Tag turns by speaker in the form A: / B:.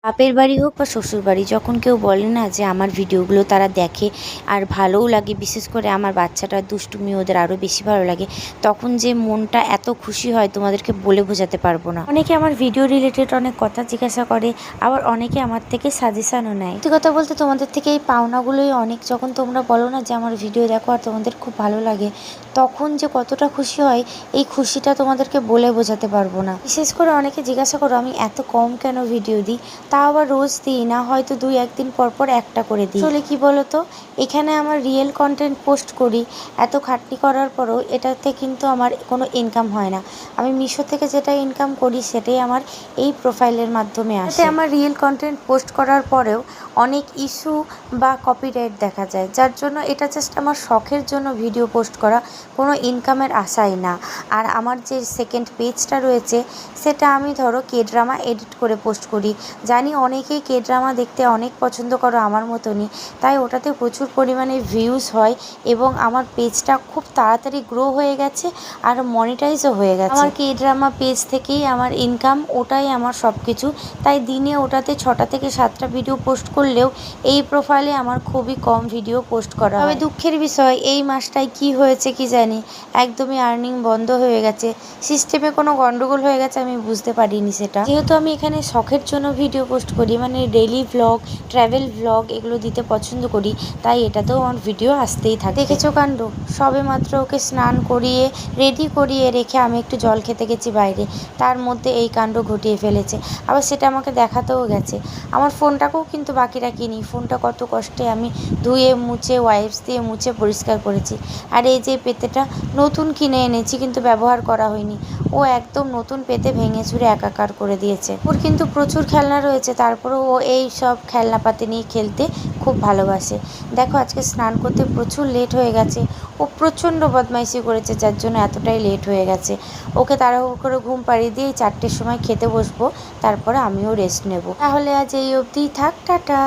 A: বাপের বাড়ি হোক বা শ্বশুর বাড়ি, যখন কেউ বলে না যে আমার ভিডিওগুলো তারা দেখে আর ভালোও লাগে, বিশেষ করে আমার বাচ্চাটার দুষ্টুমি ওদের আরও বেশি ভালো লাগে, তখন যে মনটা এত খুশি হয় তোমাদেরকে বলে বোঝাতে পারবো না। অনেকে আমার ভিডিও রিলেটেড অনেক কথা জিজ্ঞাসা করে, আবার অনেকে আমার থেকে সাজেশানও নেয়। সত্যি কথা বলতে তোমাদের থেকে এই পাওনাগুলোই অনেক। যখন তোমরা বলো না যে আমার ভিডিও দেখো আর তোমাদের খুব ভালো লাগে, তখন যে কতটা খুশি হয় এই খুশিটা তোমাদেরকে বলে বোঝাতে পারবো না। বিশেষ করে অনেকে জিজ্ঞাসা করো আমি এত কম কেন ভিডিও দিই, তাও আবার রোজ দিই না, হয়তো 2-1 দিন পর পর একটা করে দিই। আসলে কী বলো তো, এখানে আমার রিয়েল কন্টেন্ট পোস্ট করি, এত খাটনি করার পরও এটাতে কিন্তু আমার কোনো ইনকাম হয় না। আমি মিশো থেকে যেটা ইনকাম করি সেটাই আমার এই প্রোফাইলের মাধ্যমে আসে। আমার রিয়েল কন্টেন্ট পোস্ট করার পরেও অনেক ইস্যু বা কপিরাইট দেখা যায়, যার জন্য এটা জাস্ট আমার শখের জন্য ভিডিও পোস্ট করা, কোনো ইনকামের আশাই না। আর আমার যে সেকেন্ড পেজটা রয়েছে সেটা আমি ধরো কে ড্রামা এডিট করে পোস্ট করি। জানি অনেকেই কে ড্রামা দেখতে অনেক পছন্দ করো আমার মতনই, তাই ওটাতে প্রচুর পরিমাণে ভিউজ হয় এবং আমার পেজটা খুব তাড়াতাড়ি গ্রো হয়ে গেছে আর মনিটাইজও হয়ে গেছে। আমার কে ড্রামা পেজ থেকেই আমার ইনকাম, ওটাই আমার সব কিছু। তাই দিনে ওটাতে 6টা থেকে 7টা ভিডিও পোস্ট করলেও এই প্রোফাইলে আমার খুবই কম ভিডিও পোস্ট করা হয়। তবে দুঃখের বিষয় এই মাসটায় কি হয়েছে কি জানি, একদমই আর্নিং বন্ধ হয়ে গেছে। সিস্টেমে কোনো গন্ডগোল হয়ে গেছে, আমি বুঝতে পারিনি সেটা। যেহেতু আমি এখানে শখের জন্য ভিডিও পোস্ট করি, মানে ডেইলি ভ্লগ, ট্র্যাভেল ভ্লগ এগুলো দিতে পছন্দ করি, তাই এটাতেও আমার ভিডিও আসতেই থাকে। দেখেছো কাণ্ড, সবে মাত্র ওকে স্নান করিয়ে রেডি করিয়ে রেখে আমি একটু জল খেতে গেছি বাইরে, তার মধ্যে এই কাণ্ড ঘটিয়ে ফেলেছে। আবার সেটা আমাকে দেখাতেও গেছে। আমার ফোনটাকেও কিন্তু বাকি রাখিনি, ফোনটা কত কষ্টে আমি ধুয়ে মুছে ওয়াইপস দিয়ে মুছে পরিষ্কার করেছি। আর এই যে পেতেটা নতুন কিনে এনেছি কিন্তু ব্যবহার করা হয়নি, ও একদম নতুন পেতে ভেঙে চুরে একাকার করে দিয়েছে। ওর কিন্তু প্রচুর খেলনা রয়েছে, তারপরেও ও এই সব খেলনাপাতি নিয়ে খেলতে খুব ভালোবাসে। দেখো আজকে স্নান করতে প্রচুর লেট হয়ে গেছে, ও প্রচণ্ড বদমাইশি করেছে, যার জন্য এতটাই লেট হয়ে গেছে। ওকে তাড়াহুড়ো করে ঘুম পাড়িয়ে দিয়ে 4টের সময় খেতে বসবো, তারপরে আমিও রেস্ট নেব। তাহলে আজ এই অবধিই থাক, টাটা।